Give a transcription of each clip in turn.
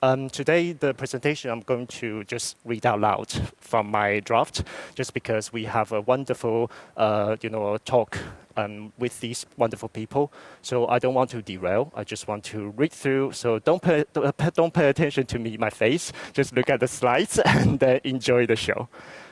Today, the presentation I'm going to just read out loud from my draft, just because we have a wonderful, talk with these wonderful people. So I don't want to derail. I just want to read through. So don't pay attention to me, my face. Just look at the slides and enjoy the show.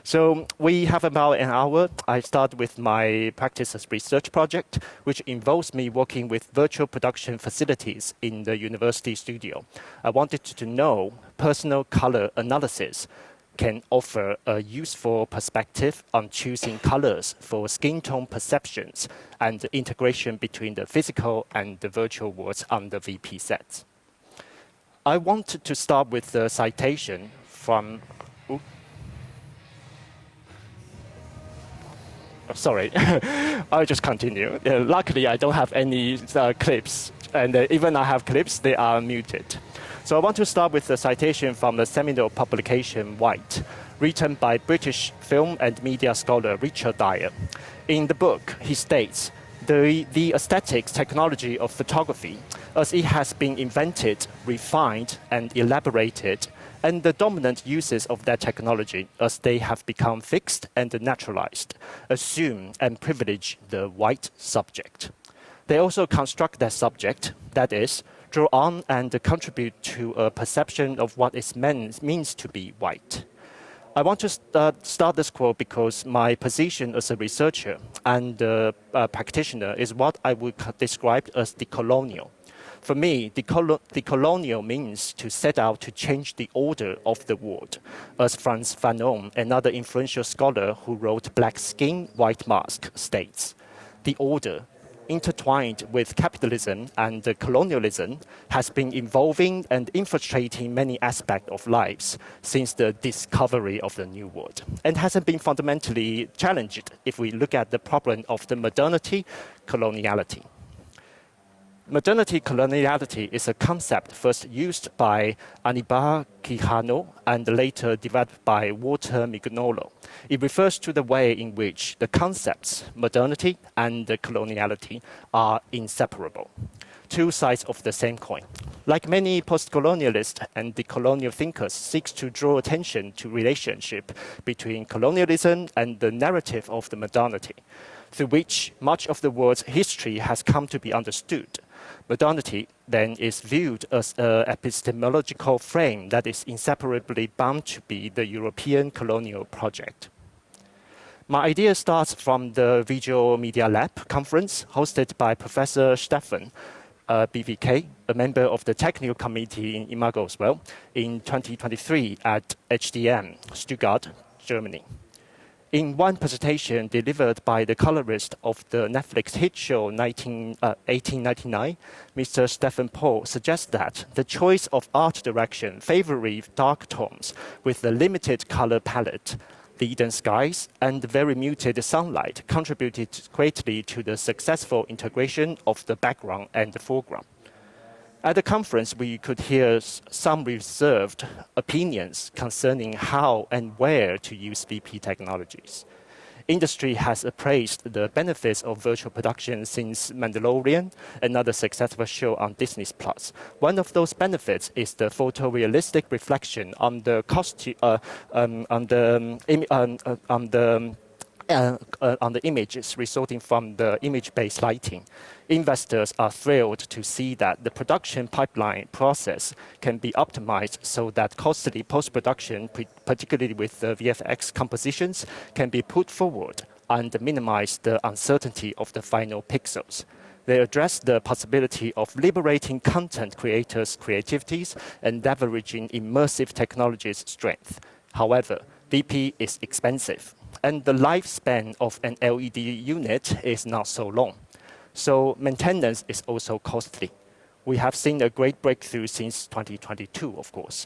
So we have about an hour. I start with my practice as research project, which involves me working with virtual production facilities in the university studio. I wanted to know personal color analysis can offer a useful perspective on choosing colors for skin tone perceptions and the integration between the physical and the virtual worlds on the VP sets. I wanted to start with the citation from sorry, I'll just continue. Luckily, I don't have any clips, and even I have clips, they are muted. So I want to start with the citation from the seminal publication White, written by British film and media scholar Richard Dyer. In the book, he states, the aesthetics technology of photography, as it has been invented, refined, and elaborated, and the dominant uses of that technology as they have become fixed and naturalized, assume and privilege the white subject. They also construct that subject, that is, draw on and contribute to a perception of what it means to be white. I want to start this quote because my position as a researcher and a practitioner is what I would describe as decolonial. For me, decolonial means to set out to change the order of the world. As Frantz Fanon, another influential scholar who wrote Black Skin, White Mask, states, the order, intertwined with capitalism and colonialism, has been evolving and infiltrating many aspects of lives since the discovery of the New World, and hasn't been fundamentally challenged if we look at the problem of the modernity, coloniality. Modernity coloniality is a concept first used by Aníbal Quijano and later developed by Walter Mignolo. It refers to the way in which the concepts, modernity and coloniality, are inseparable, two sides of the same coin. Like many post-colonialist and decolonial thinkers seeks to draw attention to relationship between colonialism and the narrative of the modernity, through which much of the world's history has come to be understood. Modernity, then, is viewed as an epistemological frame that is inseparably bound to be the European colonial project. My idea starts from the Visual Media Lab conference hosted by Professor Stefan, BVK, a member of the technical committee in Imago as well, in 2023 at HDM, Stuttgart, Germany. In one presentation delivered by the colorist of the Netflix hit show 1899, Mr. Stephen Paul suggests that the choice of art direction favoring dark tones with a limited color palette, leaden skies, and very muted sunlight contributed greatly to the successful integration of the background and the foreground. At the conference, we could hear some reserved opinions concerning how and where to use VP technologies. Industry has appraised the benefits of virtual production since Mandalorian, another successful show on Disney+. One of those benefits is the photorealistic reflection on the images resulting from the image-based lighting. Investors are thrilled to see that the production pipeline process can be optimized so that costly post-production, particularly with the VFX compositions, can be put forward and minimize the uncertainty of the final pixels. They address the possibility of liberating content creators' creativities and leveraging immersive technology's strength. However, VP is expensive, and the lifespan of an LED unit is not so long. So maintenance is also costly. We have seen a great breakthrough since 2022, of course.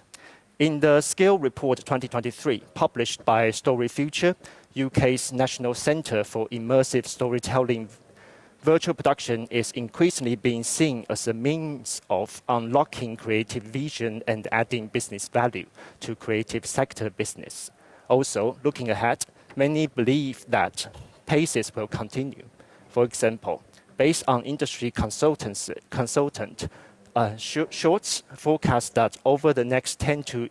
In the Scale Report 2023, published by Story Future, UK's National Centre for Immersive Storytelling, virtual production is increasingly being seen as a means of unlocking creative vision and adding business value to creative sector business. Also, looking ahead, many believe that paces will continue. For example, based on industry consultant Shorts forecast that over the next 10 to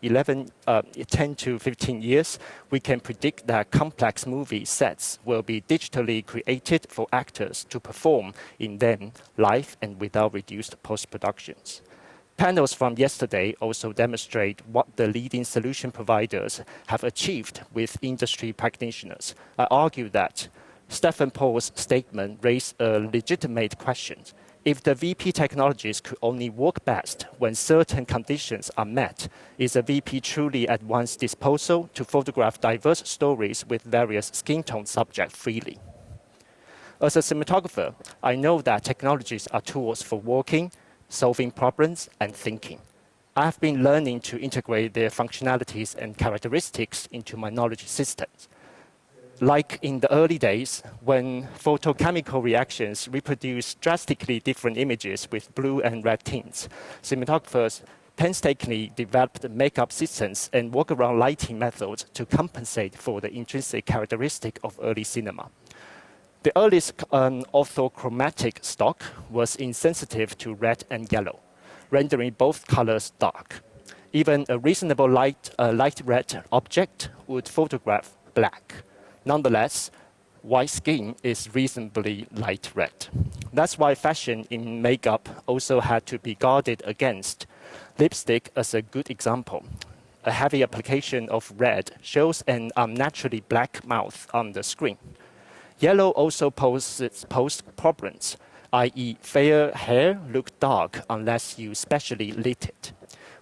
15 years, we can predict that complex movie sets will be digitally created for actors to perform in them live and without reduced post-productions. Panels from yesterday also demonstrate what the leading solution providers have achieved with industry practitioners. I argue that Stephen Paul's statement raised a legitimate question. If the VP technologies could only work best when certain conditions are met, is a VP truly at one's disposal to photograph diverse stories with various skin tone subjects freely? As a cinematographer, I know that technologies are tools for working, solving problems, and thinking. I have been learning to integrate their functionalities and characteristics into my knowledge systems. Like in the early days, when photochemical reactions reproduce drastically different images with blue and red tints, cinematographers painstakingly developed makeup systems and workaround lighting methods to compensate for the intrinsic characteristic of early cinema. The earliest orthochromatic stock was insensitive to red and yellow, rendering both colors dark. Even a reasonable light red object would photograph black. Nonetheless, white skin is reasonably light red. That's why fashion in makeup also had to be guarded against. Lipstick is a good example. A heavy application of red shows an unnaturally black mouth on the screen. Yellow also poses problems, i.e. fair hair look dark unless you specially lit it.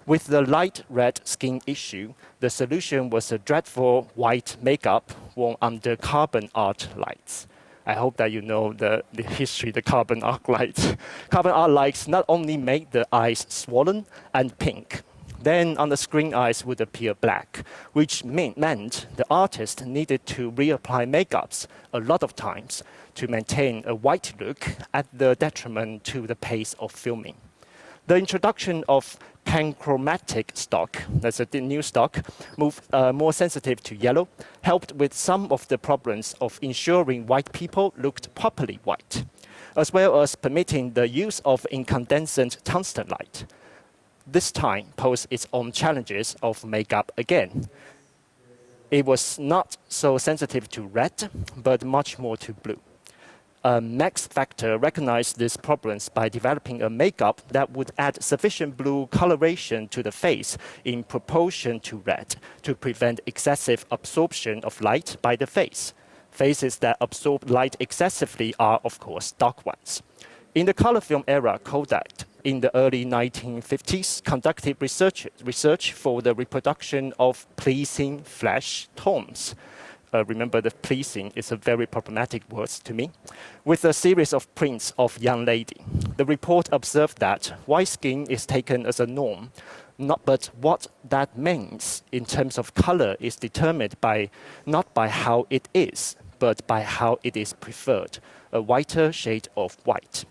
With the light red skin issue, the solution was a dreadful white makeup worn under carbon arc lights. I hope that you know the history, the carbon arc lights. Carbon arc lights not only make the eyes swollen and pink, then on the screen eyes would appear black, which meant the artist needed to reapply makeups a lot of times to maintain a white look at the detriment to the pace of filming. The introduction of panchromatic stock, that's a new stock, more sensitive to yellow, helped with some of the problems of ensuring white people looked properly white, as well as permitting the use of incandescent tungsten light. This time posed its own challenges of makeup again. It was not so sensitive to red, but much more to blue. Max Factor recognized these problems by developing a makeup that would add sufficient blue coloration to the face in proportion to red to prevent excessive absorption of light by the face. Faces that absorb light excessively are, of course, dark ones. In the color film era, Kodak in the early 1950s conducted research for the reproduction of pleasing flesh tones. Remember that pleasing is a very problematic word to me, with a series of prints of young lady. The report observed that white skin is taken as a norm, but what that means in terms of color is determined not by how it is, but by how it is preferred, a whiter shade of white.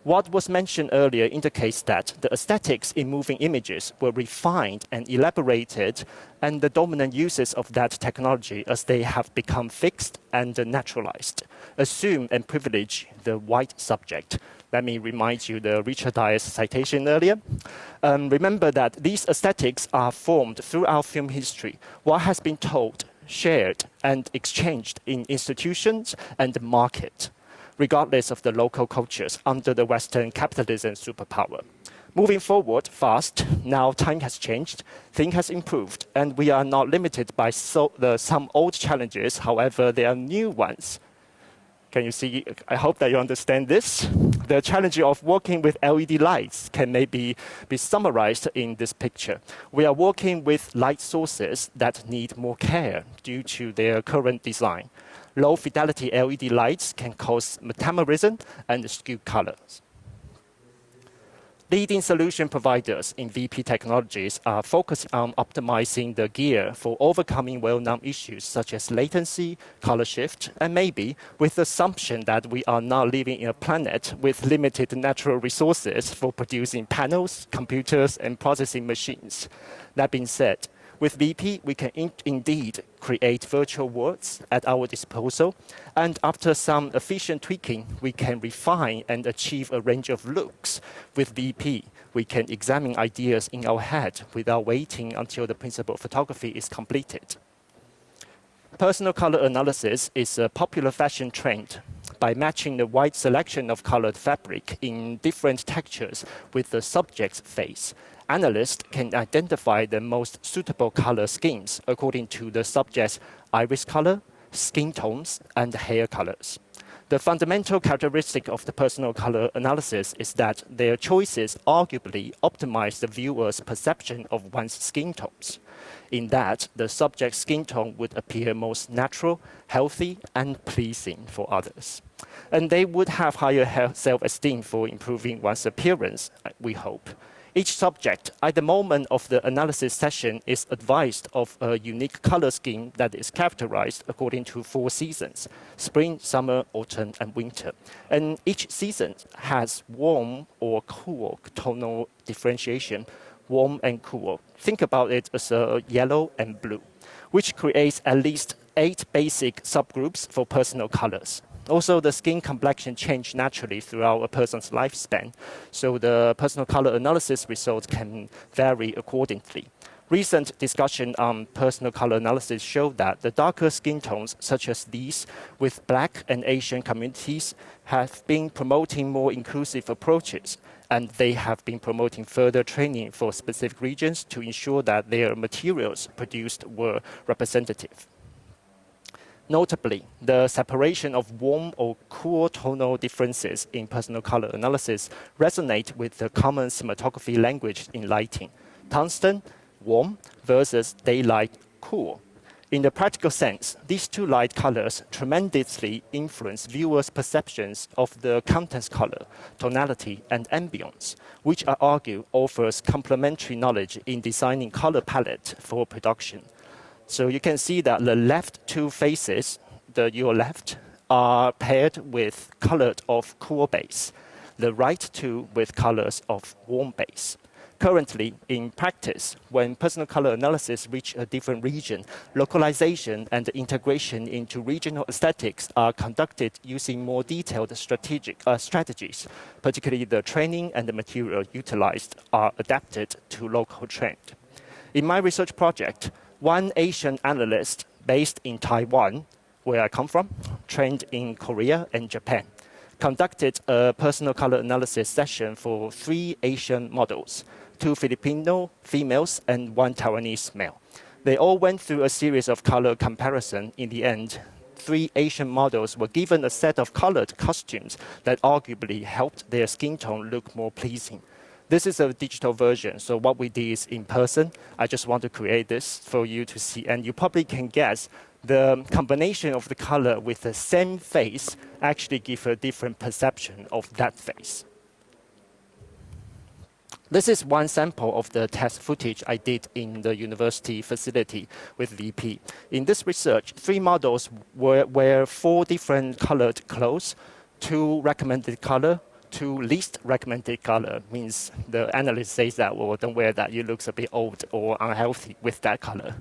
What was mentioned earlier indicates that the aesthetics in moving images were refined and elaborated, and the dominant uses of that technology as they have become fixed and naturalized, assume and privilege the white subject. Let me remind you the Richard Dyer's citation earlier. Remember that these aesthetics are formed throughout film history. What has been told, shared, and exchanged in institutions and the market, regardless of the local cultures under the Western capitalism superpower. Moving forward fast, now time has changed, things has improved, and we are not limited by some old challenges, however, there are new ones. Can you see? I hope that you understand this. The challenge of working with LED lights can maybe be summarized in this picture. We are working with light sources that need more care due to their current design. Low fidelity LED lights can cause metamerism and skewed colors. Leading solution providers in VP technologies are focused on optimizing the gear for overcoming well-known issues such as latency, color shift, and maybe with the assumption that we are now living in a planet with limited natural resources for producing panels, computers, and processing machines. That being said, With VP, we can indeed create virtual worlds at our disposal, and after some efficient tweaking, we can refine and achieve a range of looks. With VP, we can examine ideas in our head without waiting until the principle of photography is completed. Personal color analysis is a popular fashion trend. By matching the wide selection of colored fabric in different textures with the subject's face, analysts can identify the most suitable color schemes according to the subject's iris color, skin tones, and hair colors. The fundamental characteristic of the personal color analysis is that their choices arguably optimize the viewer's perception of one's skin tones. In that, the subject's skin tone would appear most natural, healthy, and pleasing for others. And they would have higher self-esteem for improving one's appearance, we hope. Each subject, at the moment of the analysis session, is advised of a unique color scheme that is characterized according to 4 seasons: spring, summer, autumn, and winter. And each season has warm or cool tonal differentiation, warm and cool. Think about it as a yellow and blue, which creates at least 8 basic subgroups for personal colors. Also, the skin complexion changes naturally throughout a person's lifespan, so the personal color analysis results can vary accordingly. Recent discussion on personal color analysis showed that the darker skin tones, such as these, with Black and Asian communities, have been promoting more inclusive approaches, and they have been promoting further training for specific regions to ensure that their materials produced were representative. Notably, the separation of warm or cool tonal differences in personal color analysis resonate with the common cinematography language in lighting: tungsten, warm, versus daylight, cool. In the practical sense, these 2 light colors tremendously influence viewers' perceptions of the content's color, tonality, and ambience, which I argue offers complementary knowledge in designing color palette for production. So you can see that the left 2 faces, your left, are paired with colors of cool base, the right 2 with colors of warm base. Currently, in practice, when personal color analysis reach a different region, localization and integration into regional aesthetics are conducted using more detailed strategies, particularly the training and the material utilized are adapted to local trend. In my research project, one Asian analyst based in Taiwan, where I come from, trained in Korea and Japan, conducted a personal color analysis session for 3 Asian models, 2 Filipino females and 1 Taiwanese male. They all went through a series of color comparison. In the end, 3 Asian models were given a set of colored costumes that arguably helped their skin tone look more pleasing. This is a digital version, so what we did is in person. I just want to create this for you to see, and you probably can guess the combination of the color with the same face actually give a different perception of that face. This is one sample of the test footage I did in the university facility with VP. In this research, 3 models wear 4 different colored clothes, 2 recommended color, 2 least recommended color, means the analyst says that, well, don't wear that, you look a bit old or unhealthy with that color.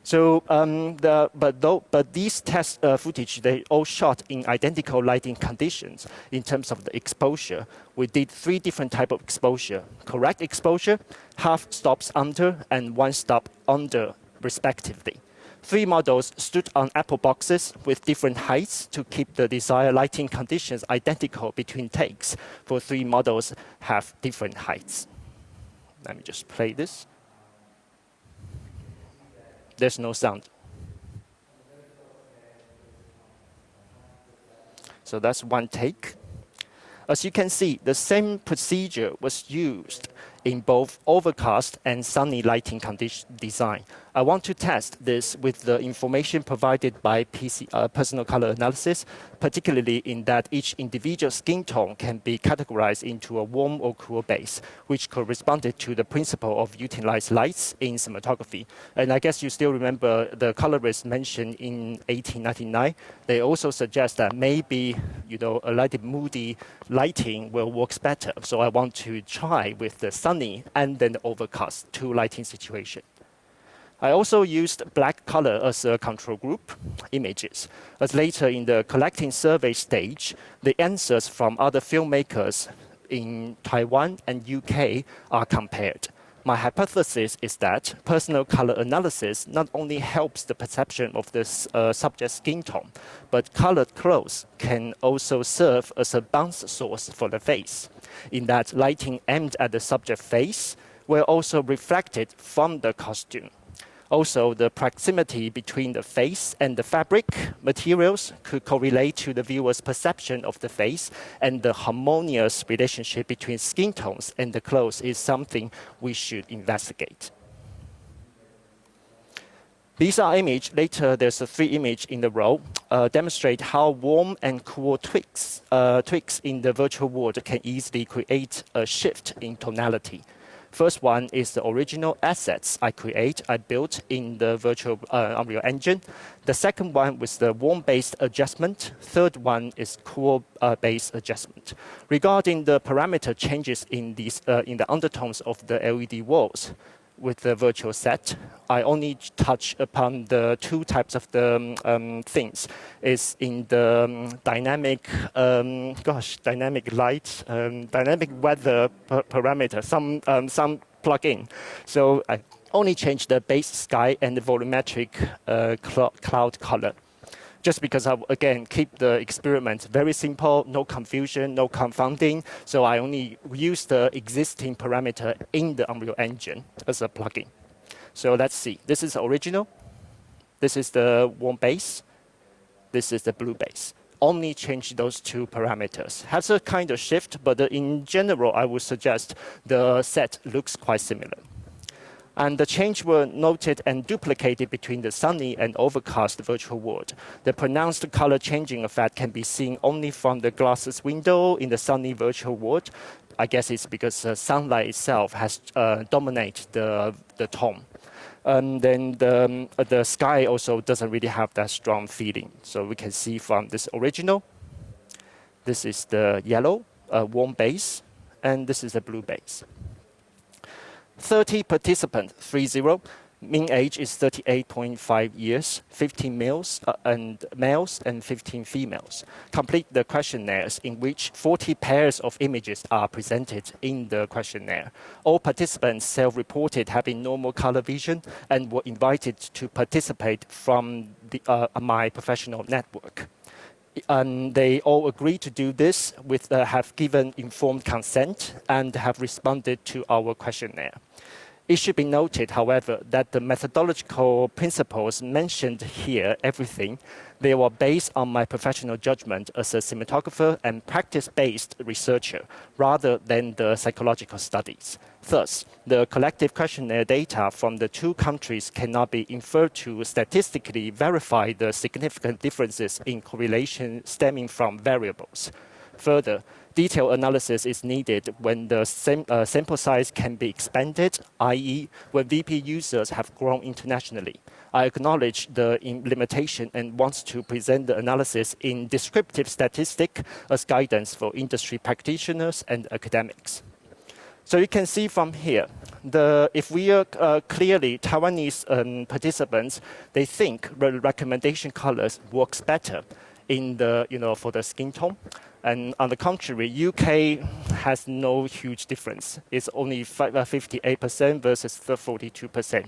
So, but these test footage, they all shot in identical lighting conditions in terms of the exposure. We did 3 different types of exposure: correct exposure, half stops under, and 1 stop under, respectively. 3 models stood on apple boxes with different heights to keep the desired lighting conditions identical between takes, for 3 models have different heights. Let me just play this. There's no sound. So that's 1 take. As you can see, the same procedure was used in both overcast and sunny lighting design. I want to test this with the information provided by personal color analysis, particularly in that each individual skin tone can be categorized into a warm or cool base, which corresponded to the principle of utilized lights in cinematography. And I guess you still remember the colorists mentioned in 1899. They also suggest that maybe, a light moody lighting will work better. So I want to try with the sunny and then the overcast 2 lighting situation. I also used black color as a control group images, as later in the collecting survey stage, the answers from other filmmakers in Taiwan and UK are compared. My hypothesis is that personal color analysis not only helps the perception of the subject's skin tone, but colored clothes can also serve as a bounce source for the face, in that lighting aimed at the subject's face were also reflected from the costume. Also, the proximity between the face and the fabric materials could correlate to the viewer's perception of the face, and the harmonious relationship between skin tones and the clothes is something we should investigate. These are images. Later, there's a 3 images in the row, demonstrate how warm and cool tweaks in the virtual world can easily create a shift in tonality. First one is the original assets I built in the virtual Unreal Engine. The second one was the warm-based adjustment. Third one is cool-based adjustment. Regarding the parameter changes in the undertones of the LED walls, with the virtual set, I only touch upon the 2 types of the things. Is in the dynamic, dynamic light, dynamic weather parameter, some plugin. So I only change the base sky and the volumetric cloud color. Just because I, again, keep the experiment very simple, no confusion, no confounding. So I only use the existing parameter in the Unreal Engine as a plugin. So let's see. This is original. This is the warm base. This is the blue base. Only change those 2 parameters. Has a kind of shift, but in general, I would suggest the set looks quite similar. And the change were noted and duplicated between the sunny and overcast virtual world. The pronounced color changing effect can be seen only from the glasses window in the sunny virtual world. I guess it's because the sunlight itself has dominated the tone. And then the sky also doesn't really have that strong feeling. So we can see from this original, this is the yellow, warm base, and this is the blue base. 30 participants, 30. Mean age is 38.5 years, 15 males and 15 females. Complete the questionnaires in which 40 pairs of images are presented in the questionnaire. All participants self-reported having normal color vision and were invited to participate from my professional network. And they all agreed to do this have given informed consent and have responded to our questionnaire. It should be noted, however, that the methodological principles mentioned here, everything, they were based on my professional judgment as a cinematographer and practice-based researcher, rather than the psychological studies. Thus, the collective questionnaire data from the 2 countries cannot be inferred to statistically verify the significant differences in correlation stemming from variables. Further, detailed analysis is needed when the sample size can be expanded, i.e. when VP users have grown internationally. I acknowledge the limitation and want to present the analysis in descriptive statistic as guidance for industry practitioners and academics. So you can see from here, if we are clearly Taiwanese participants, they think the recommendation colors works better in the, for the skin tone. And on the contrary, UK has no huge difference. It's only 58% versus the 42%.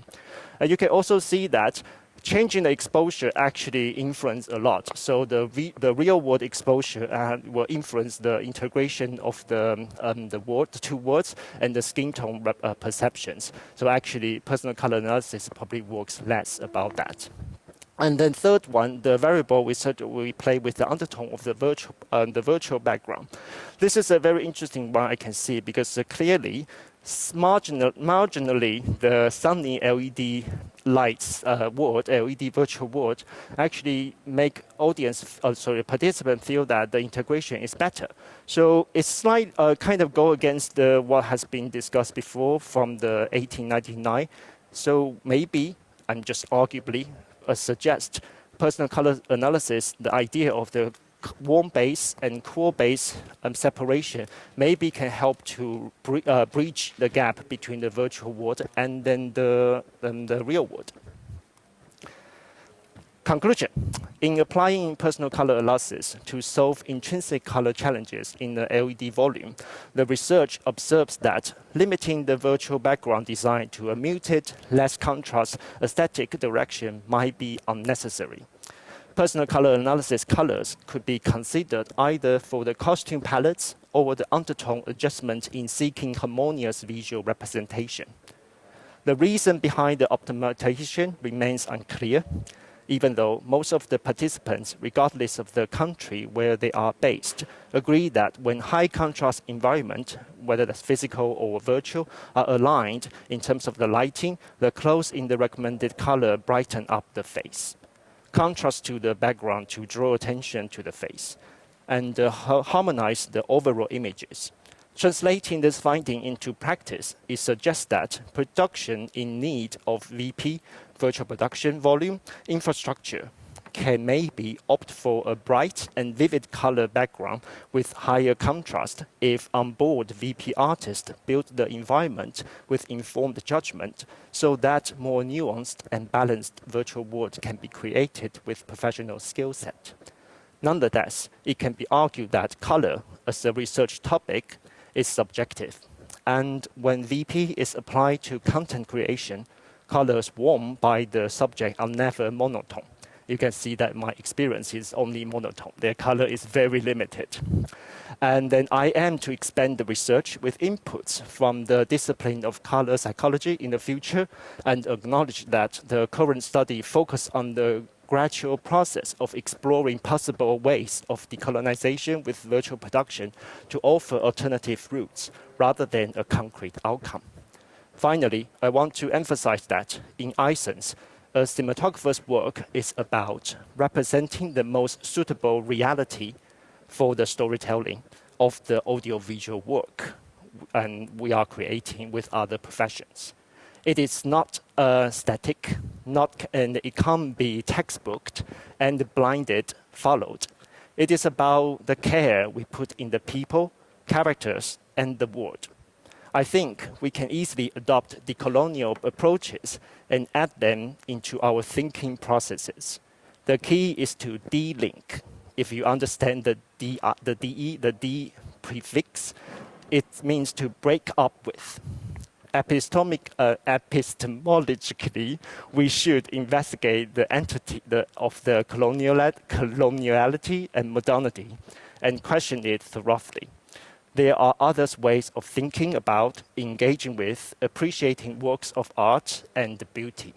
You can also see that changing the exposure actually influence a lot. So the real world exposure will influence the integration of the 2 words and the skin tone perceptions. So actually, personal color analysis probably works less about that. And then third one, the variable we play with the undertone of the virtual background. This is a very interesting one I can see because clearly, marginally, the sunny LED lights LED virtual world actually make participants feel that the integration is better. So it's kind of go against what has been discussed before from the 1899. So maybe, and just arguably, suggest personal color analysis, the idea of the warm base and cool base separation maybe can help to breach the gap between the virtual world and then the real world. Conclusion. In applying personal color analysis to solve intrinsic color challenges in the LED volume, the research observes that limiting the virtual background design to a muted, less contrast aesthetic direction might be unnecessary. Personal color analysis colors could be considered either for the costume palettes or the undertone adjustment in seeking harmonious visual representation. The reason behind the optimization remains unclear, even though most of the participants, regardless of the country where they are based, agree that when high contrast environment, whether that's physical or virtual, are aligned in terms of the lighting, the clothes in the recommended color brighten up the face. Contrast to the background to draw attention to the face and harmonize the overall images. Translating this finding into practice, it suggests that production in need of VP, virtual production volume, infrastructure, can maybe opt for a bright and vivid color background with higher contrast if onboard VP artists build the environment with informed judgment so that more nuanced and balanced virtual world can be created with professional skill set. Nonetheless, it can be argued that color as a research topic is subjective. And when VP is applied to content creation, colors worn by the subject are never monotone. You can see that my experience is only monotone. Their color is very limited. And then I am to expand the research with inputs from the discipline of color psychology in the future and acknowledge that the current study focuses on the gradual process of exploring possible ways of decolonization with virtual production to offer alternative routes rather than a concrete outcome. Finally, I want to emphasize that in essence, a cinematographer's work is about representing the most suitable reality for the storytelling of the audiovisual work and we are creating with other professions. It is not static, and it can't be textbooked and blinded followed. It is about the care we put in the people, characters, and the world. I think we can easily adopt decolonial approaches and add them into our thinking processes. The key is to de-link. If you understand the D prefix, it means to break up with. Epistemologically, we should investigate the entity of the coloniality and modernity and question it thoroughly. There are other ways of thinking about, engaging with, appreciating works of art and beauty.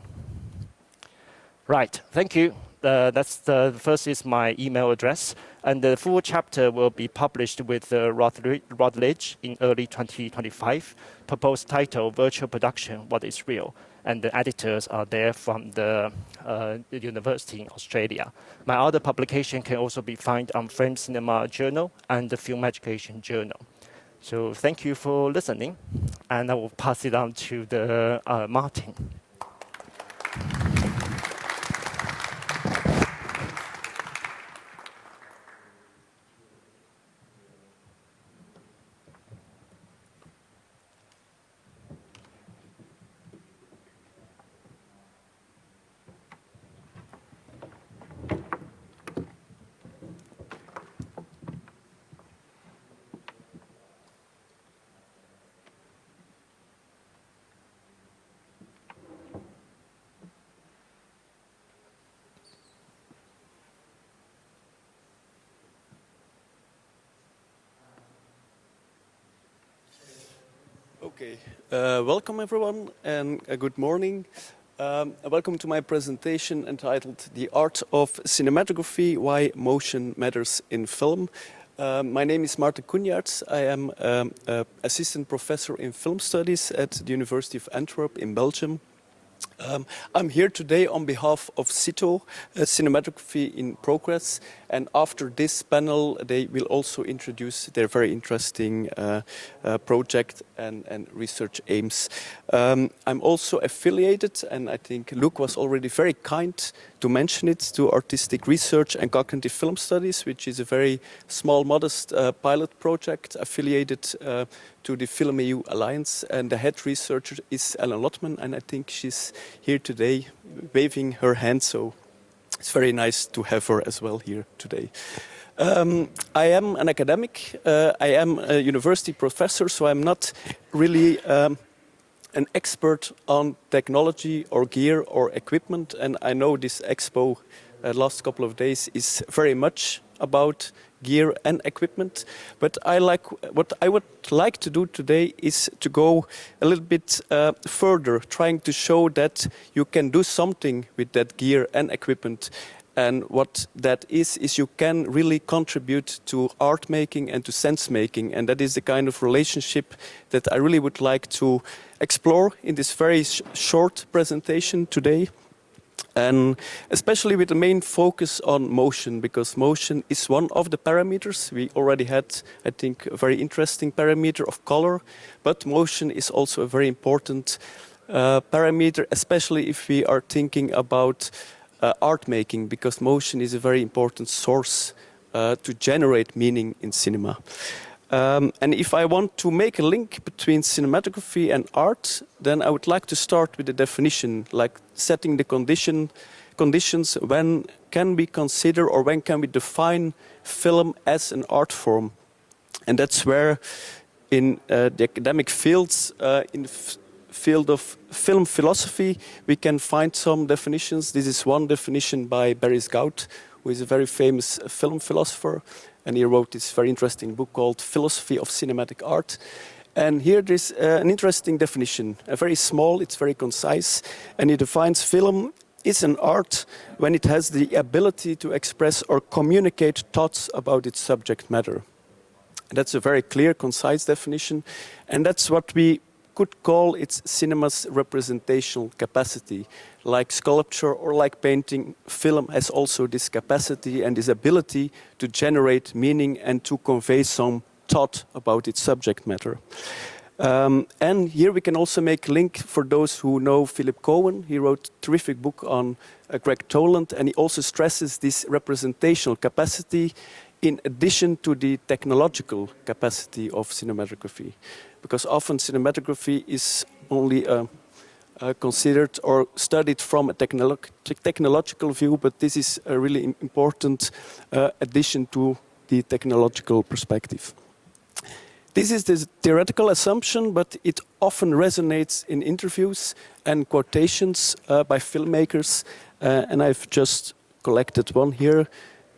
Right, thank you. That's the first is my email address, and the full chapter will be published with Routledge in early 2025. Proposed title: Virtual Production: What is Real? And the editors are there from the university in Australia. My other publication can also be found on Frame Cinema Journal and the Film Education Journal. So thank you for listening, and I will pass it on to the Maarten. Okay, welcome everyone and good morning. Welcome to my presentation entitled The Art of Cinematography, Why Motion Matters in Film. My name is Maarten Coëgnarts. I am assistant professor in film studies at the University of Antwerp in Belgium. I'm here today on behalf of CITO, Cinematography in Progress, and after this panel they will also introduce their very interesting project and research aims. I'm also affiliated, and I think Luc was already very kind to mention it, to artistic research and cognitive film studies, which is a very small, modest pilot project affiliated to the FilmEU Alliance. And the head researcher is Ellen Lotman, and I think she's here today waving her hand, so it's very nice to have her as well here today. I am an academic, I am a university professor, so I'm not really an expert on technology or gear or equipment, and I know this expo last couple of days is very much about gear and equipment, but what I would like to do today is to go a little bit further, trying to show that you can do something with that gear and equipment. And what that is you can really contribute to art making and to sense making. And that is the kind of relationship that I really would like to explore in this very short presentation today. And especially with the main focus on motion, because motion is one of the parameters. We already had, I think, a very interesting parameter of color, but motion is also a very important parameter, especially if we are thinking about art making, because motion is a very important source to generate meaning in cinema. And if I want to make a link between cinematography and art, then I would like to start with the definition, like setting the conditions when can we consider or when can we define film as an art form. And that's where in the academic fields, in field of film philosophy, we can find some definitions. This is one definition by Boris Gout, who is a very famous film philosopher, and he wrote this very interesting book called Philosophy of Cinematic Art. And here there's an interesting definition, very small, it's very concise, and he defines film is an art when it has the ability to express or communicate thoughts about its subject matter. That's a very clear, concise definition, and that's what we could call its cinema's representational capacity. Like sculpture or like painting, film has also this capacity and this ability to generate meaning and to convey some thought about its subject matter. And here we can also make a link for those who know Philip Cohen. He wrote a terrific book on Greg Toland, and he also stresses this representational capacity in addition to the technological capacity of cinematography. Because often cinematography is only considered or studied from a technological view, but this is a really important addition to the technological perspective. This is the theoretical assumption, but it often resonates in interviews and quotations by filmmakers, and I've just collected one here.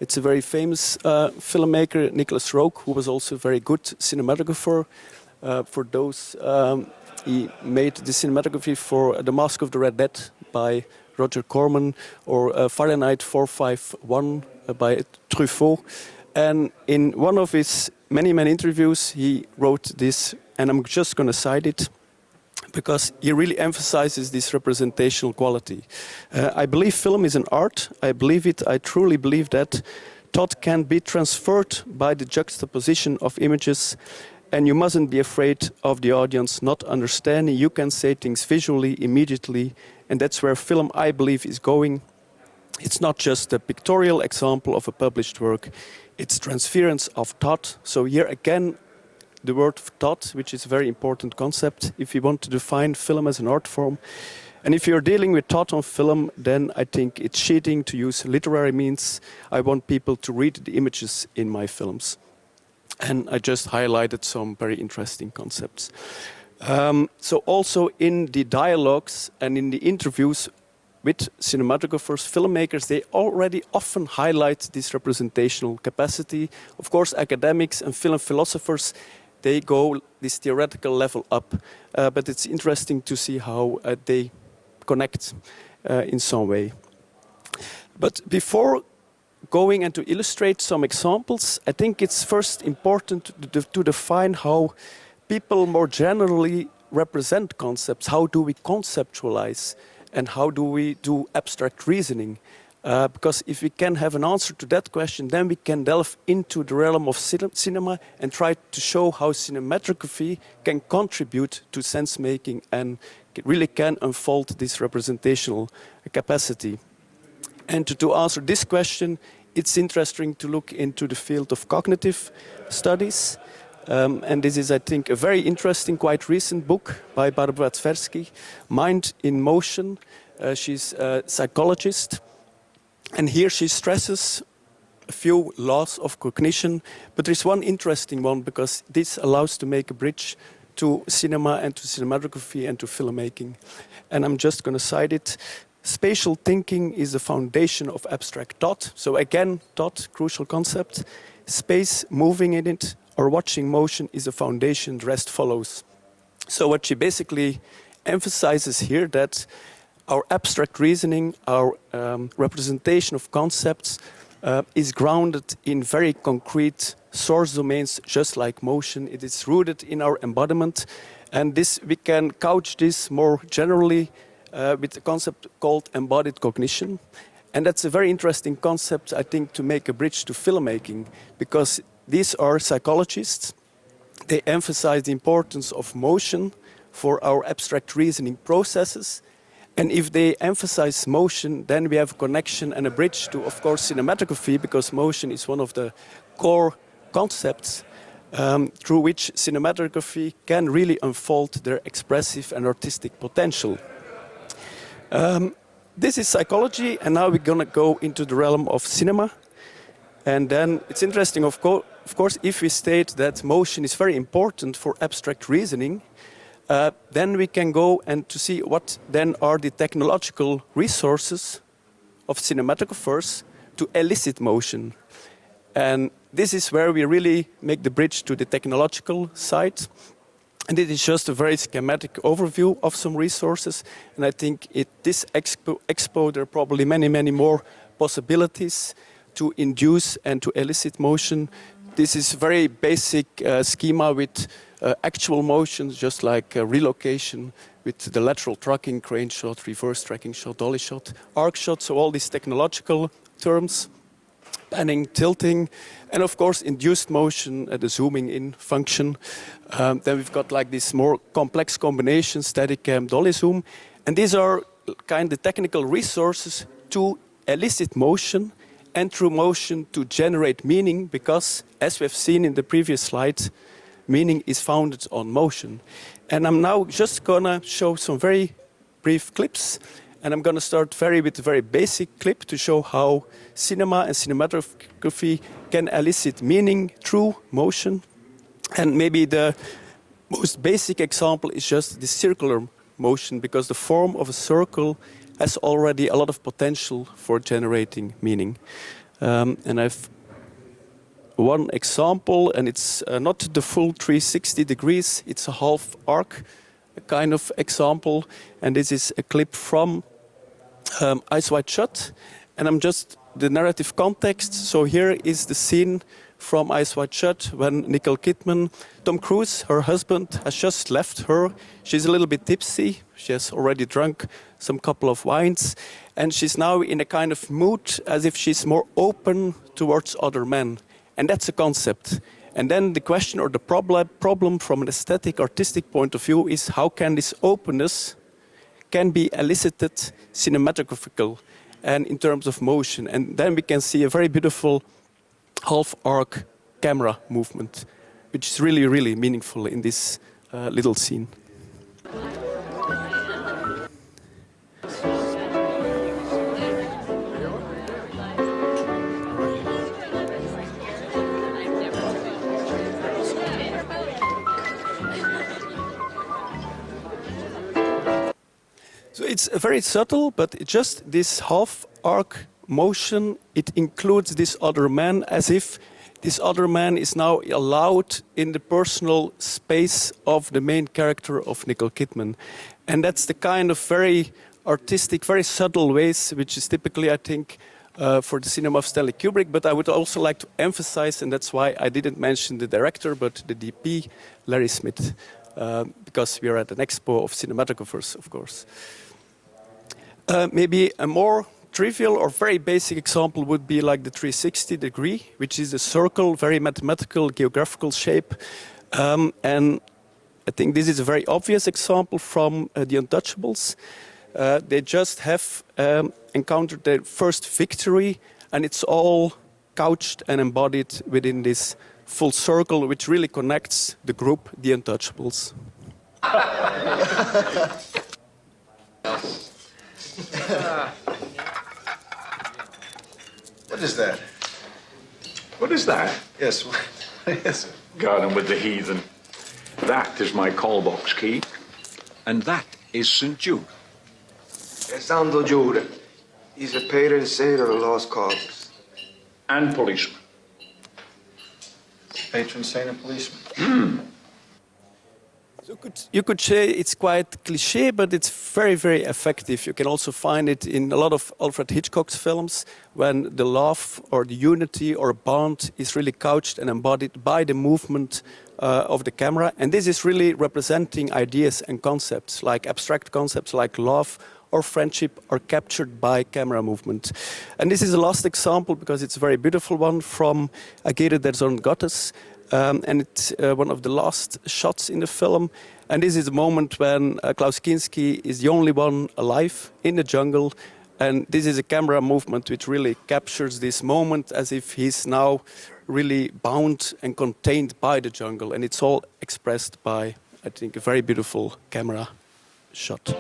It's a very famous filmmaker, Nicholas Roeg, who was also a very good cinematographer. For those, he made the cinematography for The Mask of the Red Dead by Roger Corman, or Fahrenheit 451 by Truffaut. And in one of his many interviews, he wrote this, and I'm just going to cite it, because he really emphasizes this representational quality. I believe film is an art. I believe it. I truly believe that thought can be transferred by the juxtaposition of images, and you mustn't be afraid of the audience not understanding. You can say things visually, immediately, and that's where film, I believe, is going. It's not just a pictorial example of a published work, it's transference of thought. So here again, the word thought, which is a very important concept if you want to define film as an art form. And if you're dealing with thought on film, then I think it's cheating to use literary means. I want people to read the images in my films. And I just highlighted some very interesting concepts. So also in the dialogues and in the interviews with cinematographers, filmmakers, they already often highlight this representational capacity. Of course, academics and film philosophers, they go this theoretical level up. But it's interesting to see how they connect in some way. But before going and to illustrate some examples, I think it's first important to define how people more generally represent concepts. How do we conceptualize? And how do we do abstract reasoning? Because if we can have an answer to that question, then we can delve into the realm of cinema and try to show how cinematography can contribute to sense making and really can unfold this representational capacity. And to answer this question, it's interesting to look into the field of cognitive studies. And this is, I think, a very interesting, quite recent book by Barbara Tversky, Mind in Motion. She's a psychologist. And here she stresses a few laws of cognition. But there's one interesting one, because this allows to make a bridge to cinema and to cinematography and to filmmaking. And I'm just going to cite it. Spatial thinking is the foundation of abstract thought. So again, thought, crucial concept. Space, moving in it, or watching motion is the foundation, the rest follows. So what she basically emphasizes here, that our abstract reasoning, our representation of concepts is grounded in very concrete source domains, just like motion. It is rooted in our embodiment. And this, we can couch this more generally with a concept called embodied cognition. And that's a very interesting concept, I think, to make a bridge to filmmaking, because these are psychologists. They emphasize the importance of motion for our abstract reasoning processes. And if they emphasize motion, then we have a connection and a bridge to, of course, cinematography, because motion is one of the core concepts through which cinematography can really unfold their expressive and artistic potential. This is psychology, and now we're going to go into the realm of cinema. And then it's interesting, of course, if we state that motion is very important for abstract reasoning, then we can go and to see what then are the technological resources of cinematographers to elicit motion. And this is where we really make the bridge to the technological side. And it is just a very schematic overview of some resources. And I think this expo, there are probably many, many more possibilities to induce and to elicit motion. This is very basic schema with actual motions, just like relocation with the lateral tracking, crane shot, reverse tracking shot, dolly shot, arc shot. So all these technological terms. Panning, tilting, and of course induced motion, the zooming in function. Then we've got like these more complex combinations, static cam, dolly zoom. And these are kind of technical resources to elicit motion and through motion to generate meaning, because as we've seen in the previous slide, meaning is founded on motion. And I'm now just gonna show some very brief clips. And I'm going to start with a very basic clip to show how cinema and cinematography can elicit meaning through motion. And maybe the most basic example is just the circular motion, because the form of a circle has already a lot of potential for generating meaning. And I've one example, and it's not the full 360 degrees, it's a half arc kind of example. And this is a clip from Eyes Wide Shut, and I'm just the narrative context. So here is the scene from Eyes Wide Shut when Nicole Kidman, Tom Cruise, her husband, has just left her. She's a little bit tipsy. She has already drunk some couple of wines, and she's now in a kind of mood as if she's more open towards other men. And that's a concept. And then the question or the problem from an aesthetic, artistic point of view is how can this openness can be elicited cinematographical and in terms of motion. And then we can see a very beautiful half-arc camera movement, which is really, really meaningful in this little scene. So it's very subtle, but it's just this half-arc motion. It includes this other man as if this other man is now allowed in the personal space of the main character of Nicole Kidman. And that's the kind of very artistic, very subtle ways, which is typically, I think, for the cinema of Stanley Kubrick. But I would also like to emphasize, and that's why I didn't mention the director, but the DP, Larry Smith, because we are at an expo of cinematographers, of course. Maybe a more trivial or very basic example would be like the 360 degree, which is a circle, very mathematical, geographical shape. And I think this is a very obvious example from The Untouchables. They just have encountered their first victory, and it's all couched and embodied within this full circle, which really connects the group, the untouchables. What is that? What is that? Yes, yes. Garden with the heathen. That is my call box key. And that is St. Jude. Santo Jude. He's a patron saint of the lost causes. And policeman. Patron saint of policeman. So you could say it's quite cliché, but it's very, very effective. You can also find it in a lot of Alfred Hitchcock's films when the love or the unity or bond is really couched and embodied by the movement of the camera. And this is really representing ideas and concepts, like abstract concepts like love or friendship are captured by camera movement. And this is the last example because it's a very beautiful one from Agere der Zorngottes. And it's one of the last shots in the film. And this is a moment when Klaus Kinski is the only one alive in the jungle. And this is a camera movement which really captures this moment as if he's now really bound and contained by the jungle. And it's all expressed by, I think, a very beautiful camera shot.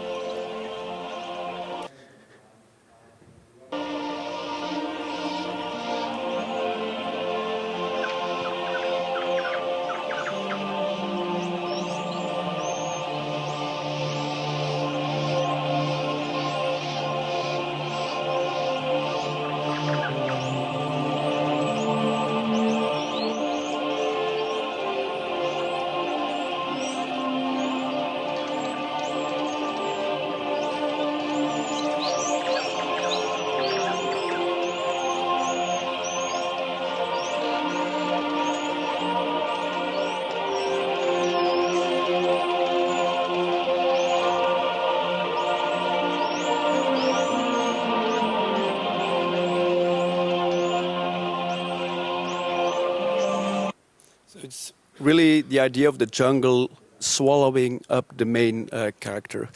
It's really the idea of the jungle swallowing up the main character.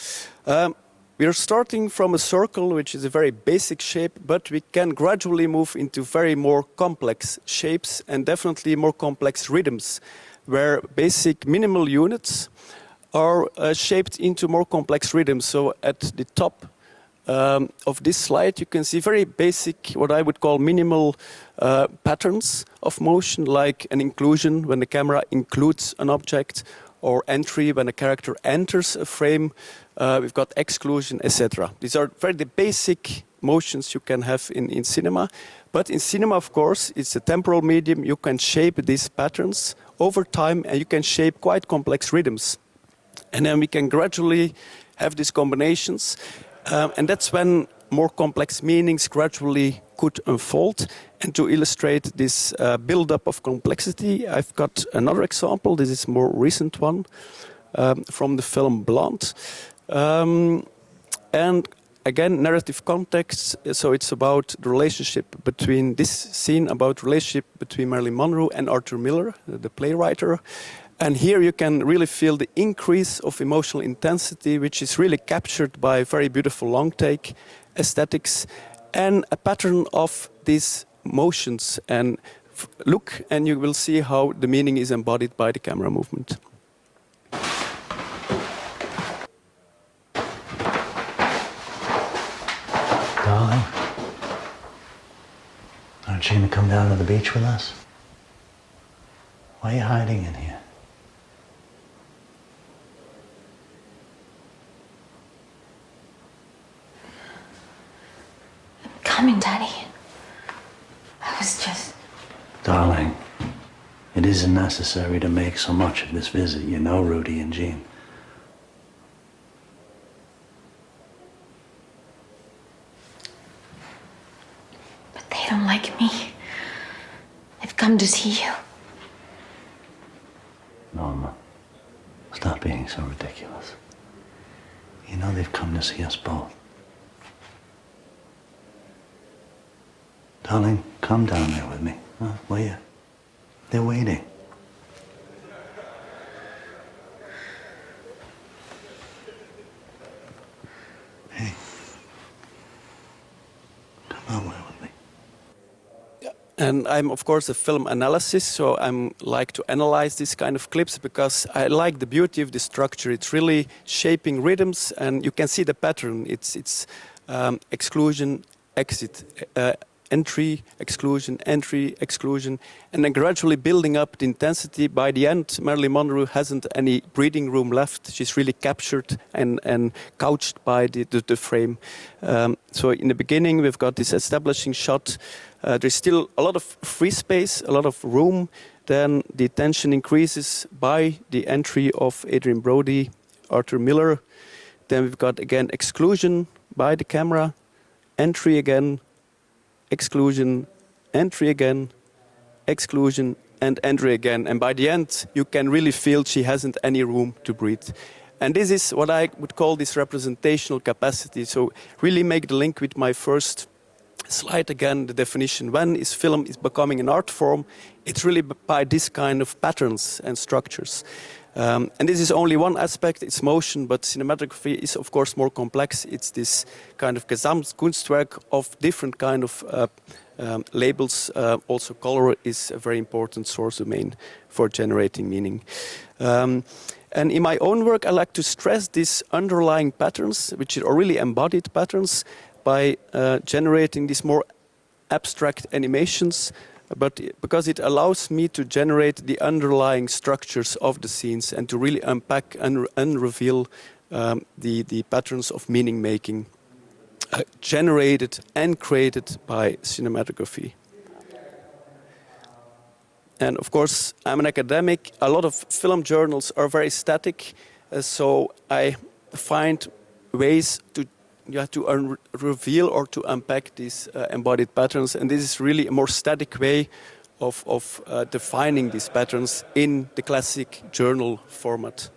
We are starting from a circle, which is a very basic shape, but we can gradually move into very more complex shapes and definitely more complex rhythms, where basic minimal units are shaped into more complex rhythms. So at the top of this slide, you can see very basic, what I would call minimal patterns of motion, like an inclusion when the camera includes an object, or entry when a character enters a frame. We've got exclusion, etc. These are very the basic motions you can have in cinema. But in cinema, of course, it's a temporal medium. You can shape these patterns over time, and you can shape quite complex rhythms. And then we can gradually have these combinations. And that's when more complex meanings gradually could unfold. And to illustrate this build-up of complexity, I've got another example. This is a more recent one from the film Blonde. And again, narrative context. So it's about the relationship between this scene, about relationship between Marilyn Monroe and Arthur Miller, the playwright. And here you can really feel the increase of emotional intensity, which is really captured by very beautiful long take aesthetics and a pattern of these motions. And look, and you will see how the meaning is embodied by the camera movement. Darling, aren't you going to come down to the beach with us? Why are you hiding in here? Coming, Daddy. I was just... Darling, it isn't necessary to make so much of this visit, you know, Rudy and Jean. But they don't like me. They've come to see you. Norma, stop being so ridiculous. You know they've come to see us both. Darling, come down there with me, will you? They're waiting. Hey. And I'm, of course, a film analyst, so I'm like to analyze this kind of clips because I like the beauty of the structure. It's really shaping rhythms, and you can see the pattern. It's exclusion, exit, entry, exclusion, entry, exclusion, and then gradually building up the intensity. By the end, Marilyn Monroe hasn't any breathing room left. She's really captured and couched by the frame. So in the beginning, we've got this establishing shot. There's still a lot of free space, a lot of room. Then the tension increases by the entry of Adrian Brody, Arthur Miller. Then we've got, again, exclusion by the camera, entry again, exclusion, entry again, exclusion, and entry again. And by the end, you can really feel she hasn't any room to breathe. And this is what I would call this representational capacity. So really make the link with my first slide again, the definition. When is film is becoming an art form? It's really by this kind of patterns and structures. And this is only one aspect, it's motion, but cinematography is of course more complex. It's this kind of Gesamtkunstwerk of different kind of labels. Also color is a very important source domain for generating meaning. And in my own work, I like to stress these underlying patterns, which are really embodied patterns, by generating these more abstract animations, but because it allows me to generate the underlying structures of the scenes and to really unpack and reveal the patterns of meaning making generated and created by cinematography. And of course, I'm an academic. A lot of film journals are very static, so I find ways to reveal or to unpack these embodied patterns, and this is really a more static way of defining these patterns in the classic journal format.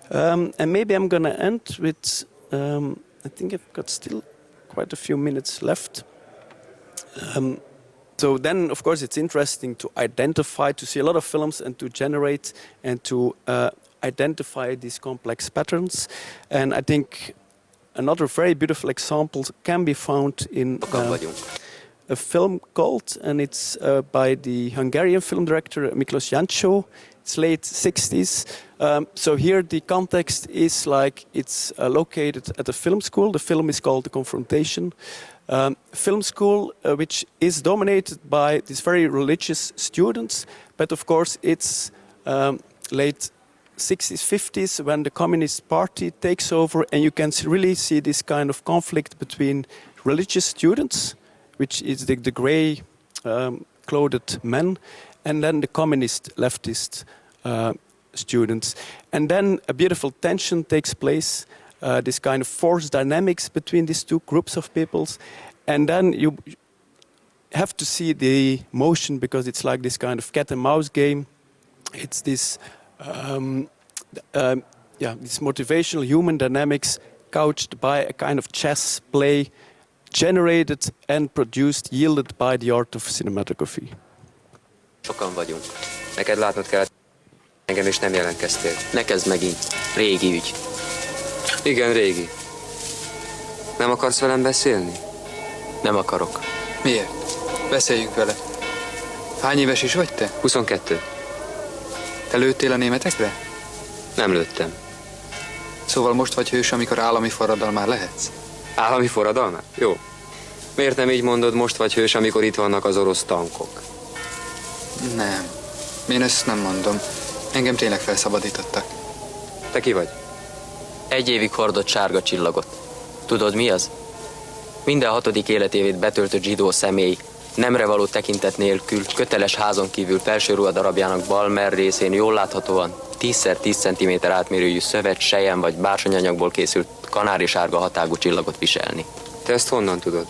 And maybe I'm going to end with, I think I've got still quite a few minutes left. So then, of course, it's interesting to identify, to see a lot of films and to generate and to identify these complex patterns. And I think another very beautiful example can be found in a film called, and it's by the Hungarian film director Miklos Jancsó. It's late 60s. So here the context is like it's located at a film school. The film is called The Confrontation. Film school, which is dominated by these very religious students, but of course it's late 60s, 50s when the Communist Party takes over, and you can really see this kind of conflict between religious students, which is the grey clothed men, and then the communist leftist students. And then a beautiful tension takes place, this kind of force dynamics between these two groups of peoples. And then you have to see the motion, because it's like this kind of cat and mouse game. It's this this motivational human dynamics couched by a kind of chess play generated and produced, yielded by the art of cinematography. Sokan vagyunk. Neked látnod kellett engem, és nem jelentkeztél. Ne kezd megint. Régi ügy. Igen, régi. Nem akarsz velem beszélni? Nem akarok. Miért? Beszéljünk vele. Hány éves is vagy te? 22. Te lőttél a németekre? Nem lőttem. Szóval most vagy hős, amikor állami forradalmár lehetsz? Állami forradalmár? Jó. Miért nem így mondod, most vagy hős, amikor itt vannak az orosz tankok? Nem. Én ezt nem mondom. Engem tényleg felszabadítottak. Te ki vagy? 1 évig hordott sárga csillagot. Tudod mi az? Minden 6. életévét betöltött zsidó személy nemre való tekintet nélkül köteles házon kívül felső ruhadarabjának bal mer részén jól láthatóan 10x10 cm átmérőjű szövet, selyem vagy bársonyanyagból készült kanári sárga hatágú csillagot viselni. Te ezt honnan tudod?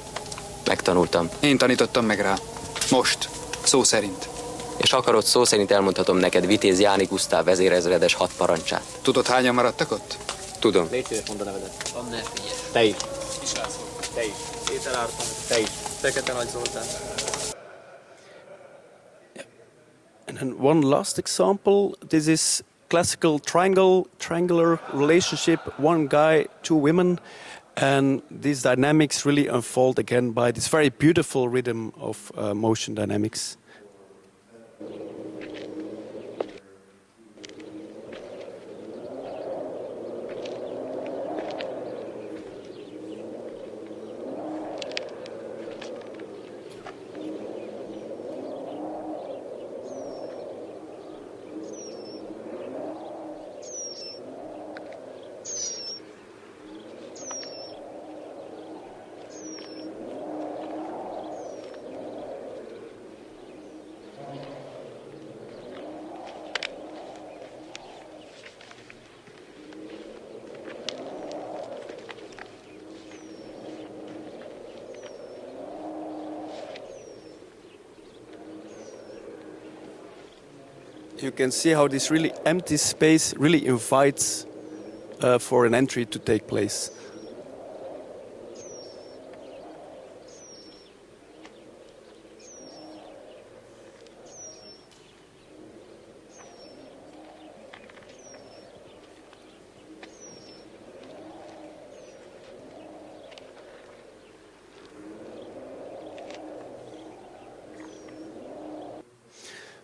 Megtanultam. Én tanítottam meg rá. Most. Szó szerint. És akarod, szó szerint elmondhatom neked Vitéz Jáni Gusztáv vezérezredes 6 parancsát. Tudod, hányan maradtak ott? Tudom. Légy szíves, mondd a nevedet. Anne, figyelj. Te is. Islászló. Te is. Péter Árton. Te is. Fekete Nagy Zoltán. And then one last example. This is classical triangular relationship. One guy, 2 women. And these dynamics really unfold again by this very beautiful rhythm of motion dynamics. You can see how this really empty space really invites for an entry to take place.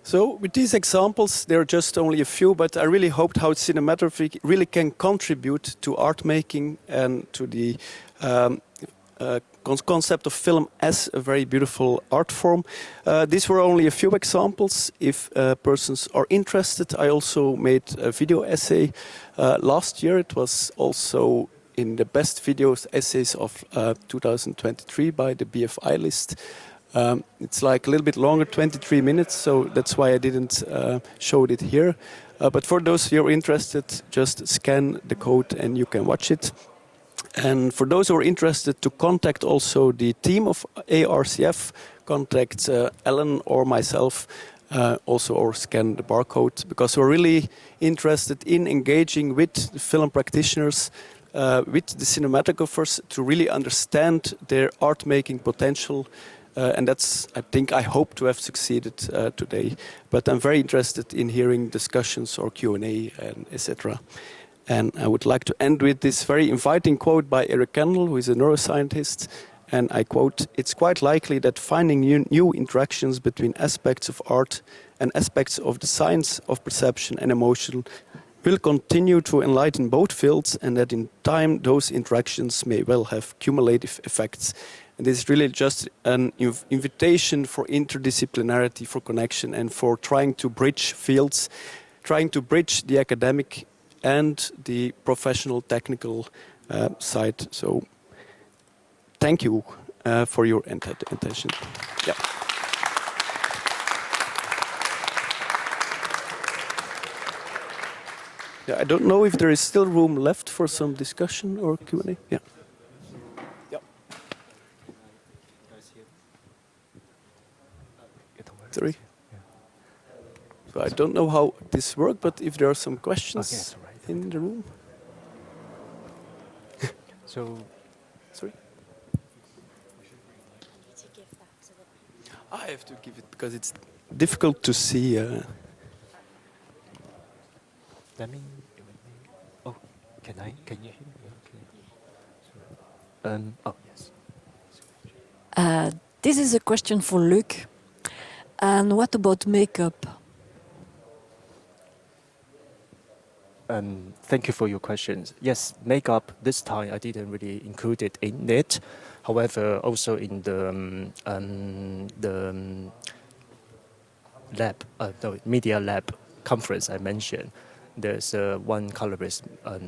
So with these examples, there are just only a few, but I really hoped how cinematography really can contribute to art making and to the concept of film as a very beautiful art form. These were only a few examples. If persons are interested, I also made a video essay last year. It was also in the best videos essays of 2023 by the BFI list. It's like a little bit longer, 23 minutes, so that's why I didn't show it here. But for those who are interested, just scan the code and you can watch it. And for those who are interested to contact also the team of ARCF, contact Ellen or myself, also or scan the barcode, because we're really interested in engaging with the film practitioners, with the cinematographers to really understand their art-making potential. And that's, I hope to have succeeded today. But I'm very interested in hearing discussions or Q&A and etc. And I would like to end with this very inviting quote by Eric Kandel, who is a neuroscientist. And I quote, "It's quite likely that finding new interactions between aspects of art and aspects of the science of perception and emotion will continue to enlighten both fields, and that in time those interactions may well have cumulative effects." And this is really just an invitation for interdisciplinarity, for connection, and for trying to bridge fields, trying to bridge the academic and the professional technical side. So thank you for your attention. Yeah. Yeah, I don't know if there is still room left for some discussion or Q&A. Yeah. Sorry. So I don't know how this works, but if there are some questions in the room. So, sorry. I have to give it because it's difficult to see. Oh, can you hear me? Oh, yes. This is a question for Luc. And what about makeup? Thank you for your questions. Yes, makeup, this time I didn't really include it in it. However, also in the media lab conference I mentioned, there's one colorist I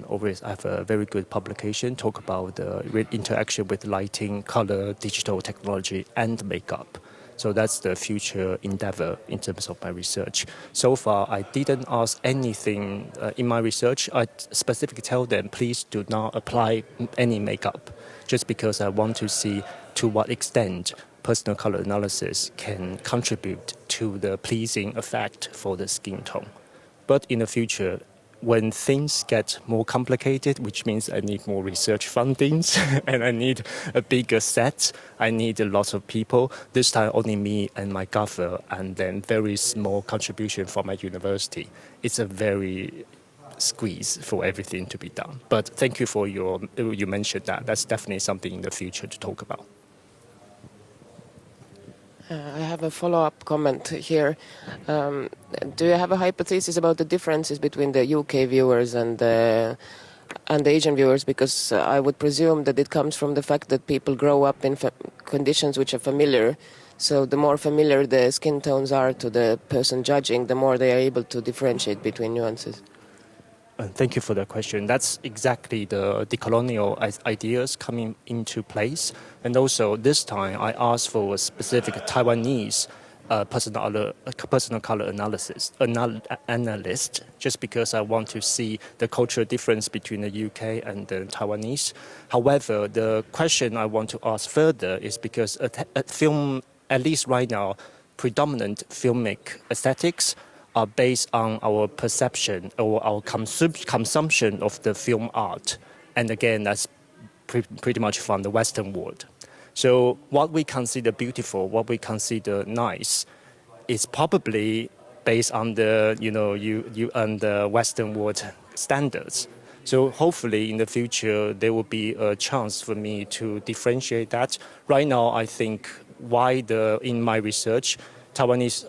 have a very good publication talk about the interaction with lighting, color, digital technology, and makeup. So that's the future endeavor in terms of my research. So far, I didn't ask anything in my research. I specifically tell them, please do not apply any makeup, just because I want to see to what extent personal color analysis can contribute to the pleasing effect for the skin tone. But in the future, when things get more complicated, which means I need more research fundings and I need a bigger set, I need a lot of people. This time only me and my gaffer, and then very small contribution from my university. It's a very squeeze for everything to be done. But thank you for you mentioned that. That's definitely something in the future to talk about. I have a follow-up comment here. Do you have a hypothesis about the differences between the UK viewers and the Asian viewers? Because I would presume that it comes from the fact that people grow up in conditions which are familiar. So the more familiar the skin tones are to the person judging, the more they are able to differentiate between nuances. Thank you for the question. That's exactly the decolonial ideas coming into place. And also this time I asked for a specific Taiwanese personal color analyst, just because I want to see the cultural difference between the UK and the Taiwanese. However, the question I want to ask further is because a film, at least right now, predominant filmic aesthetics are based on our perception or our consumption of the film art. And again, that's pretty much from the Western world. So what we consider beautiful, what we consider nice, is probably based on the, on the Western world standards. So hopefully in the future, there will be a chance for me to differentiate that. Right now, I think in my research, Taiwanese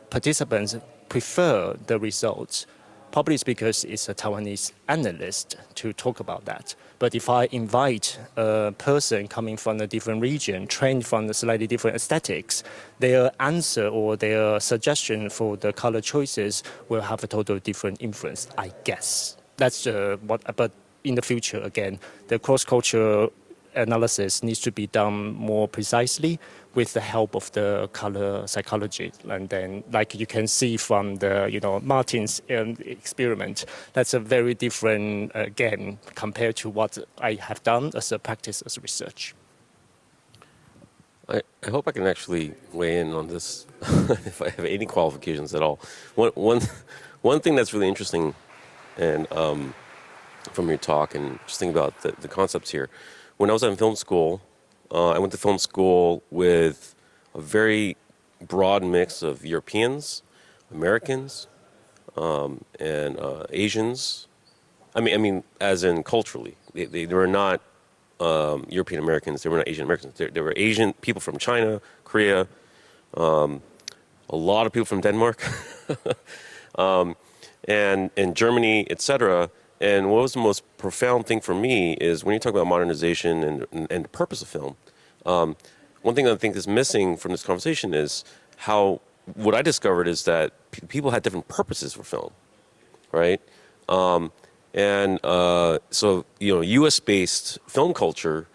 participants prefer the results. Probably it's because it's a Taiwanese analyst to talk about that. But if I invite a person coming from a different region, trained from a slightly different aesthetics, their answer or their suggestion for the color choices will have a total different influence, I guess. That's but in the future, again, the cross-cultural analysis needs to be done more precisely with the help of the color psychology. And then, like you can see from the, Maarten's experiment, that's a very different, again, compared to what I have done as a practice, as research. I hope I can actually weigh in on this, if I have any qualifications at all. One thing that's really interesting, and from your talk, and just thinking about the concepts here, when I was in film school, I went to film school with a very broad mix of Europeans, Americans, and Asians. I mean, as in culturally, they were not European Americans. They were not Asian Americans. They were Asian people from China, Korea, a lot of people from Denmark, and Germany, etc. And what was the most profound thing for me is when you talk about modernization and the purpose of film, one thing I think is missing from this conversation is what I discovered is that people had different purposes for film, right? So, US-based film culture,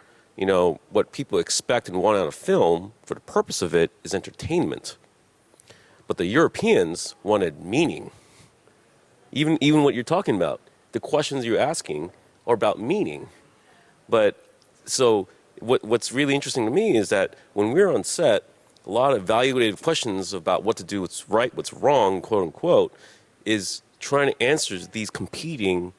what people expect and want out of film for the purpose of it is entertainment. But the Europeans wanted meaning. Even what you're talking about. The questions you're asking are about meaning. But so what's really interesting to me is that when we're on set, a lot of evaluative questions about what to do, what's right, what's wrong, quote unquote, is trying to answer these competing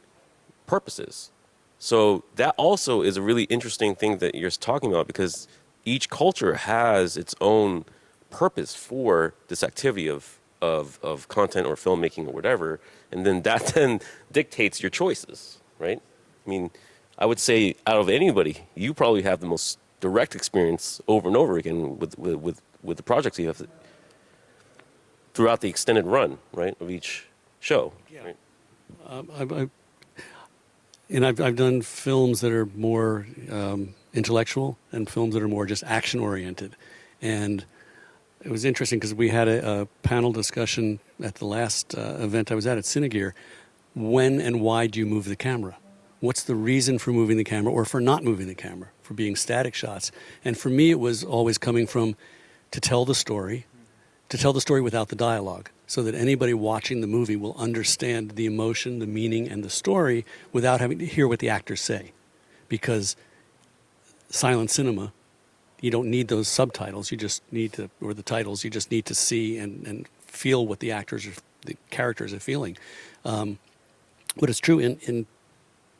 purposes. So that also is a really interesting thing that you're talking about, because each culture has its own purpose for this activity of content or filmmaking or whatever, and then that then dictates your choices, right? I mean, I would say out of anybody, you probably have the most direct experience over and over again with the projects you have throughout the extended run, right, of each show. Yeah. Right? I've done films that are more intellectual and films that are more just action-oriented. And it was interesting because we had a panel discussion at the last event I was at Cinegear. When and why do you move the camera? What's the reason for moving the camera or for not moving the camera, for being static shots? And for me, it was always coming from to tell the story without the dialogue, so that anybody watching the movie will understand the emotion, the meaning, and the story without having to hear what the actors say. Because silent cinema, you don't need those subtitles, you just need to, or the titles, you just need to see and feel what the characters are feeling. But it's true in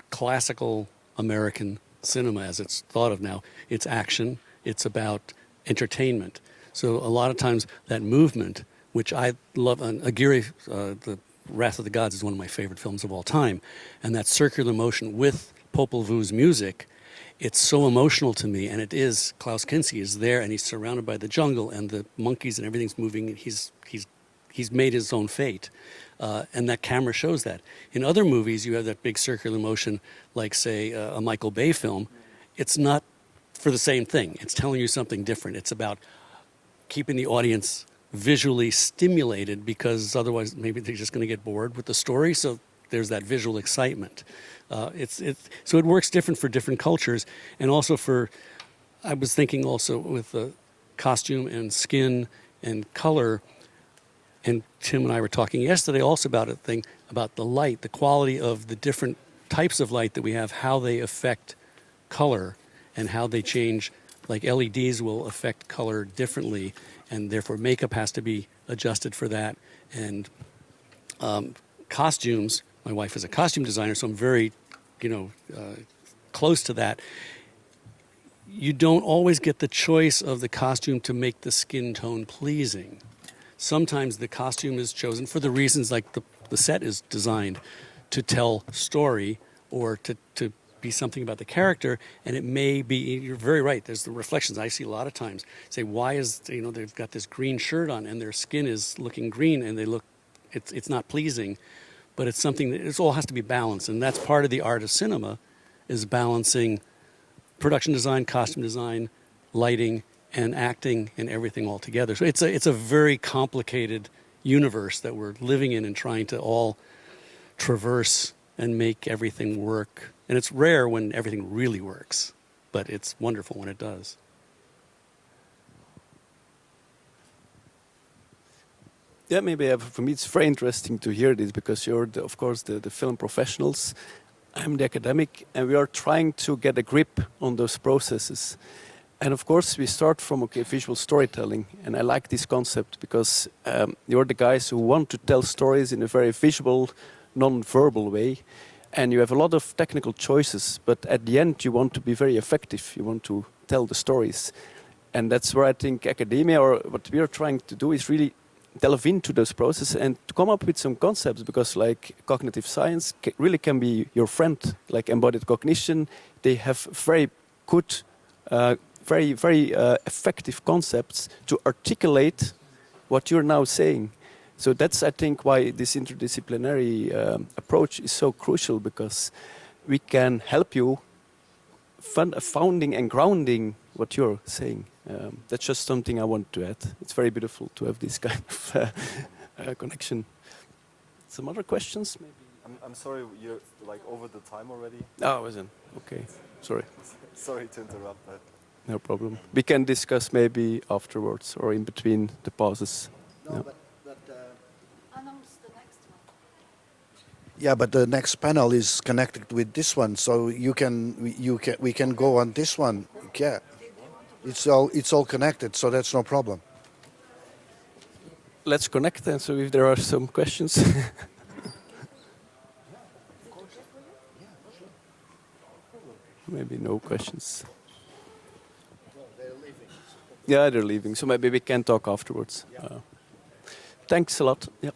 classical American cinema as it's thought of now. It's action, it's about entertainment. So a lot of times that movement, which I love, Aguirre, the Wrath of the Gods is one of my favorite films of all time. And that circular motion with Popol Vuh's music, it's so emotional to me. And it is, Klaus Kinski is there and he's surrounded by the jungle and the monkeys and everything's moving. And he's made his own fate. And that camera shows that. In other movies, you have that big circular motion, like, say, a Michael Bay film. It's not for the same thing. It's telling you something different. It's about keeping the audience visually stimulated, because otherwise maybe they're just going to get bored with the story. So there's that visual excitement. So it works different for different cultures. And also I was thinking also with the costume and skin and color. And Tim and I were talking yesterday also about about the light, the quality of the different types of light that we have, how they affect color and how they change. Like LEDs will affect color differently, and therefore makeup has to be adjusted for that. And costumes, my wife is a costume designer, so I'm very, close to that. You don't always get the choice of the costume to make the skin tone pleasing. Sometimes the costume is chosen for the reasons like the set is designed to tell story or to be something about the character, and it may be, you're very right, there's the reflections. I see a lot of times say, why is, they've got this green shirt on and their skin is looking green and it's not pleasing, but it's something that it all has to be balanced, and that's part of the art of cinema, is balancing production design, costume design, lighting, and acting and everything all together. So it's a very complicated universe that we're living in and trying to all traverse and make everything work. And it's rare when everything really works, but it's wonderful when it does. Yeah, maybe for me it's very interesting to hear this, because you're, of course, the film professionals. I'm the academic, and we are trying to get a grip on those processes. And of course, we start from visual storytelling, and I like this concept because you're the guys who want to tell stories in a very visual, non-verbal way, and you have a lot of technical choices, but at the end you want to be very effective, you want to tell the stories. And that's where I think academia, or what we are trying to do, is really delve into those processes and to come up with some concepts, because like cognitive science really can be your friend, like embodied cognition. They have very good very effective concepts to articulate what you're now saying. So that's, I think, why this interdisciplinary approach is so crucial, because we can help you founding and grounding what you're saying. That's just something I want to add. It's very beautiful to have this kind of connection. Some other questions, maybe? I'm sorry, you're like over the time already. Oh, wasn't. Okay, sorry. Sorry to interrupt that. No problem. We can discuss maybe afterwards or in between the pauses. No, yeah. but announce the next one. Yeah, but the next panel is connected with this one, so we can go on this one. Yeah, it's all connected, so that's no problem. Let's connect then. So if there are some questions. Maybe no questions. Yeah, they're leaving, so maybe we can talk afterwards. Thanks a lot. Yeah.